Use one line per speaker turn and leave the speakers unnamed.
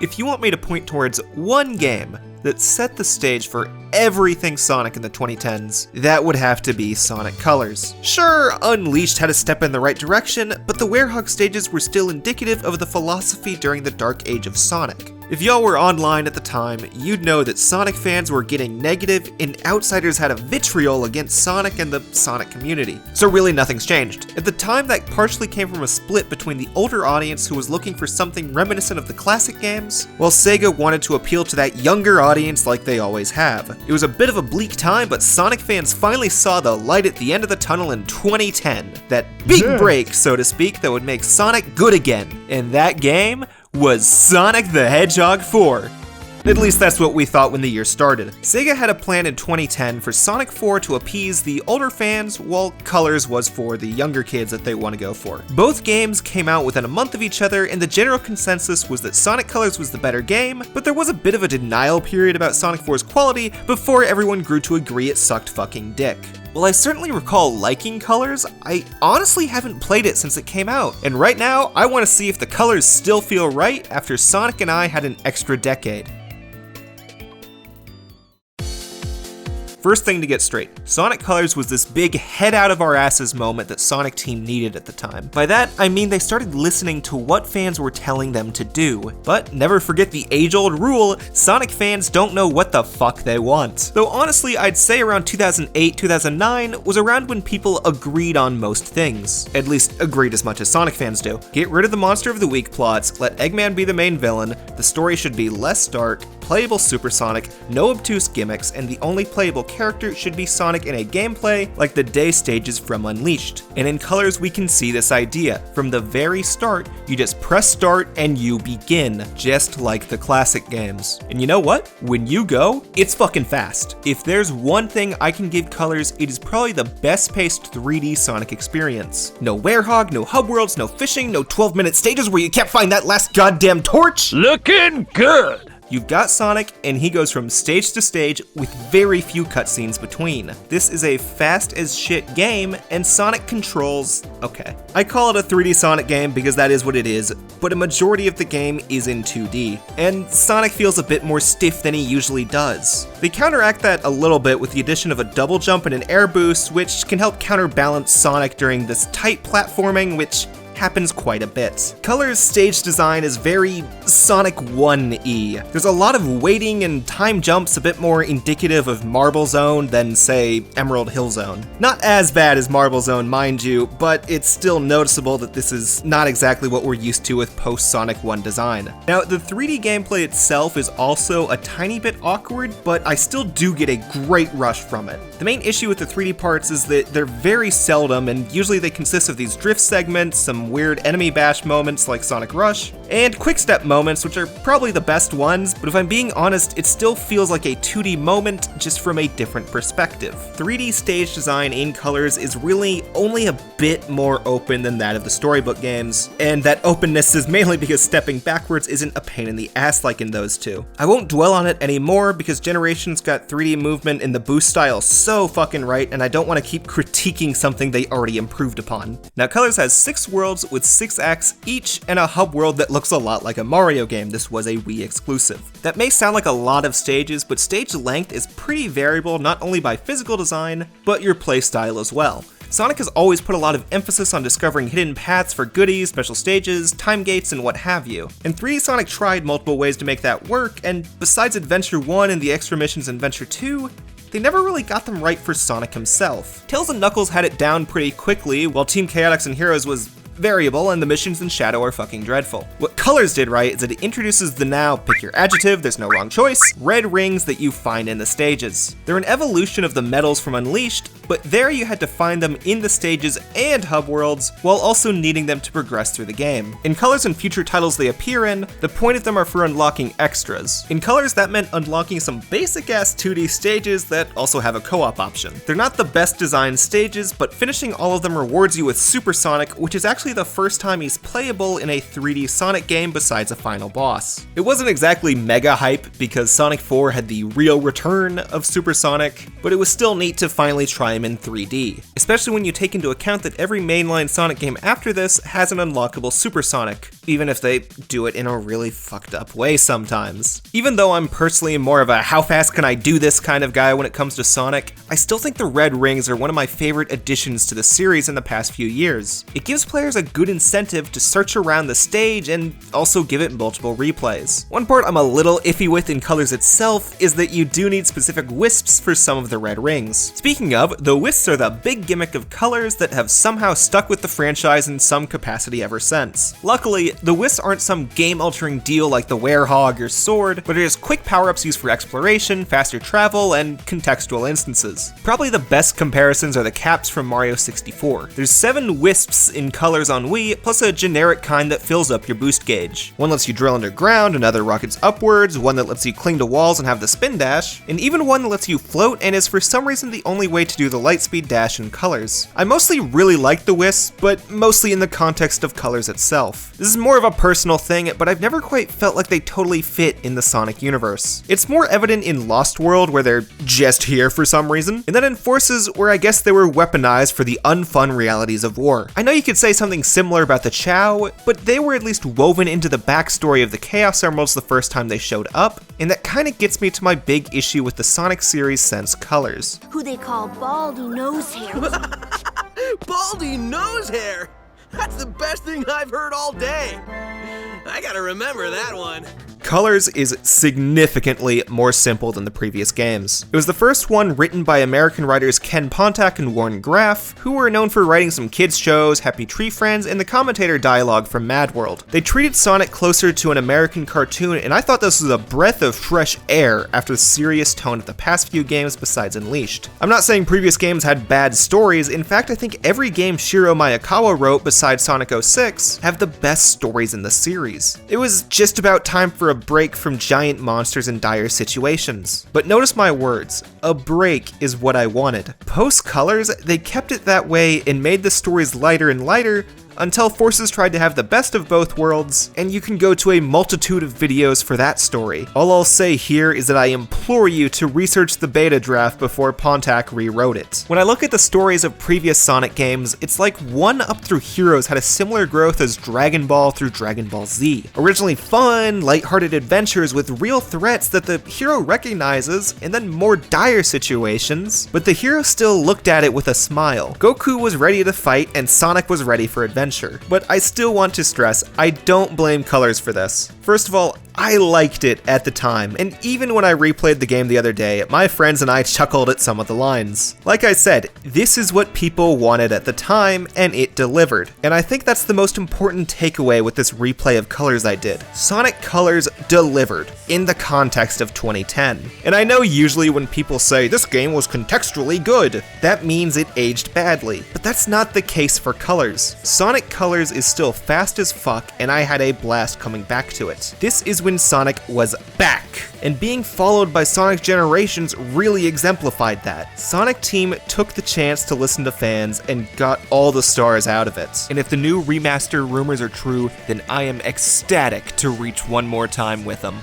If you want me to point towards one game that set the stage for everything Sonic in the 2010s, that would have to be Sonic Colors. Sure, Unleashed had a step in the right direction, but the Werehog stages were still indicative of the philosophy during the dark age of Sonic. If y'all were online at the time, you'd know that Sonic fans were getting negative and outsiders had a vitriol against Sonic and the Sonic community. So really nothing's changed. At the time, that partially came from a split between the older audience who was looking for something reminiscent of the classic games, while Sega wanted to appeal to that younger audience like they always have. It was a bit of a bleak time, but Sonic fans finally saw the light at the end of the tunnel in 2010. That big break, so to speak, that would make Sonic good again. And that game was Sonic the Hedgehog 4. At least that's what we thought when the year started. Sega had a plan in 2010 for Sonic 4 to appease the older fans, while Colors was for the younger kids that they want to go for. Both games came out within a month of each other, and the general consensus was that Sonic Colors was the better game, but there was a bit of a denial period about Sonic 4's quality before everyone grew to agree it sucked fucking dick. While I certainly recall liking Colors, I honestly haven't played it since it came out, and right now, I want to see if the colors still feel right after Sonic and I had an extra decade. First thing to get straight, Sonic Colors was this big head out of our asses moment that Sonic Team needed at the time. By that, I mean they started listening to what fans were telling them to do. But never forget the age-old rule, Sonic fans don't know what the fuck they want. Though honestly, I'd say around 2008, 2009 was around when people agreed on most things. At least agreed as much as Sonic fans do. Get rid of the Monster of the Week plots, let Eggman be the main villain, the story should be less dark, playable Super Sonic, no obtuse gimmicks, and the only playable character should be Sonic in a gameplay like the day stages from Unleashed. And in Colors we can see this idea. From the very start, you just press start and you begin, just like the classic games. And you know what? When you go, it's fucking fast. If there's one thing I can give Colors, it is probably the best paced 3D Sonic experience. No Werehog, no hub worlds, no fishing, no 12-minute stages where you can't find that last goddamn torch.
Looking good!
You've got Sonic, and he goes from stage to stage with very few cutscenes between. This is a fast as shit game, and Sonic controls, okay. I call it a 3D Sonic game because that is what it is, but a majority of the game is in 2D, and Sonic feels a bit more stiff than he usually does. They counteract that a little bit with the addition of a double jump and an air boost, which can help counterbalance Sonic during this tight platforming, which happens quite a bit. Colors' stage design is very Sonic 1-y. There's a lot of waiting and time jumps, a bit more indicative of Marble Zone than, say, Emerald Hill Zone. Not as bad as Marble Zone, mind you, but it's still noticeable that this is not exactly what we're used to with post-Sonic 1 design. Now, the 3D gameplay itself is also a tiny bit awkward, but I still do get a great rush from it. The main issue with the 3D parts is that they're very seldom, and usually they consist of these drift segments, some weird enemy bash moments like Sonic Rush, and quick step moments, which are probably the best ones, but if I'm being honest, it still feels like a 2D moment, just from a different perspective. 3D stage design in Colors is really only a bit more open than that of the storybook games, and that openness is mainly because stepping backwards isn't a pain in the ass like in those two. I won't dwell on it anymore because Generations got 3D movement in the boost style so fucking right, and I don't want to keep critiquing something they already improved upon. Now, Colors has 6 worlds with 6 acts each, and a hub world that looks a lot like a Mario game. This was a Wii exclusive. That may sound like a lot of stages, but stage length is pretty variable not only by physical design, but your playstyle as well. Sonic has always put a lot of emphasis on discovering hidden paths for goodies, special stages, time gates, and what have you. And 3D Sonic tried multiple ways to make that work, and besides Adventure 1 and the extra missions in Adventure 2, they never really got them right for Sonic himself. Tails and Knuckles had it down pretty quickly, while Team Chaotix and Heroes was variable, and the missions in Shadow are fucking dreadful. What Colors did right is that it introduces the now, pick your adjective, there's no wrong choice, red rings that you find in the stages. They're an evolution of the medals from Unleashed, but there you had to find them in the stages and hub worlds, while also needing them to progress through the game. In Colors and future titles they appear in, the point of them are for unlocking extras. In Colors, that meant unlocking some basic-ass 2D stages that also have a co-op option. They're not the best designed stages, but finishing all of them rewards you with Super Sonic, which is actually the first time he's playable in a 3D Sonic game besides a final boss. It wasn't exactly mega hype because Sonic 4 had the real return of Super Sonic, but it was still neat to finally try him in 3D, especially when you take into account that every mainline Sonic game after this has an unlockable Super Sonic, even if they do it in a really fucked up way sometimes. Even though I'm personally more of a how fast can I do this kind of guy when it comes to Sonic, I still think the red rings are one of my favorite additions to the series in the past few years. It gives players a good incentive to search around the stage and also give it multiple replays. One part I'm a little iffy with in Colors itself is that you do need specific wisps for some of the red rings. Speaking of, the wisps are the big gimmick of Colors that have somehow stuck with the franchise in some capacity ever since. Luckily, the wisps aren't some game-altering deal like the Werehog or Sword, but are just quick power-ups used for exploration, faster travel, and contextual instances. Probably the best comparisons are the caps from Mario 64. There's 7 wisps in Colors on Wii, plus a generic kind that fills up your boost gauge. One lets you drill underground, another rockets upwards, one that lets you cling to walls and have the spin dash, and even one that lets you float and is for some reason the only way to do the lightspeed dash in Colors. I mostly really like the wisps, but mostly in the context of Colors itself. This is more of a personal thing, but I've never quite felt like they totally fit in the Sonic universe. It's more evident in Lost World, where they're just here for some reason, and then in Forces, where I guess they were weaponized for the unfun realities of war. I know you could say something similar about the Chow, but they were at least woven into the backstory of the Chaos Emeralds the first time they showed up, and that kinda gets me to my big issue with the Sonic series since Colors.
Who they call Baldy Nosehair.
Baldy Nosehair? That's the best thing I've heard all day. I gotta remember that one.
Colors is significantly more simple than the previous games. It was the first one written by American writers Ken Pontac and Warren Graff, who were known for writing some kids shows, Happy Tree Friends, and the commentator dialogue from Mad World. They treated Sonic closer to an American cartoon, and I thought this was a breath of fresh air after the serious tone of the past few games besides Unleashed. I'm not saying previous games had bad stories, in fact I think every game Shiro Maekawa wrote besides Sonic 06 have the best stories in the series. It was just about time for a break from giant monsters and dire situations. But notice my words, a break is what I wanted. Post Colors, they kept it that way and made the stories lighter and lighter, until Forces tried to have the best of both worlds, and you can go to a multitude of videos for that story. All I'll say here is that I implore you to research the beta draft before Pontac rewrote it. When I look at the stories of previous Sonic games, it's like 1 up through Heroes had a similar growth as Dragon Ball through Dragon Ball Z. Originally fun, lighthearted adventures with real threats that the hero recognizes, and then more dire situations, but the hero still looked at it with a smile. Goku was ready to fight, and Sonic was ready for adventure. But I still want to stress, I don't blame Colors for this. First of all, I liked it at the time, and even when I replayed the game the other day, my friends and I chuckled at some of the lines. Like I said, this is what people wanted at the time, and it delivered. And I think that's the most important takeaway with this replay of Colors I did. Sonic Colors delivered, in the context of 2010. And I know usually when people say, this game was contextually good, that means it aged badly. But that's not the case for Colors. Sonic Colors is still fast as fuck, and I had a blast coming back to it. This is when Sonic was back, and being followed by Sonic Generations really exemplified that. Sonic Team took the chance to listen to fans and got all the stars out of it. And if the new remaster rumors are true, then I am ecstatic to reach one more time with them.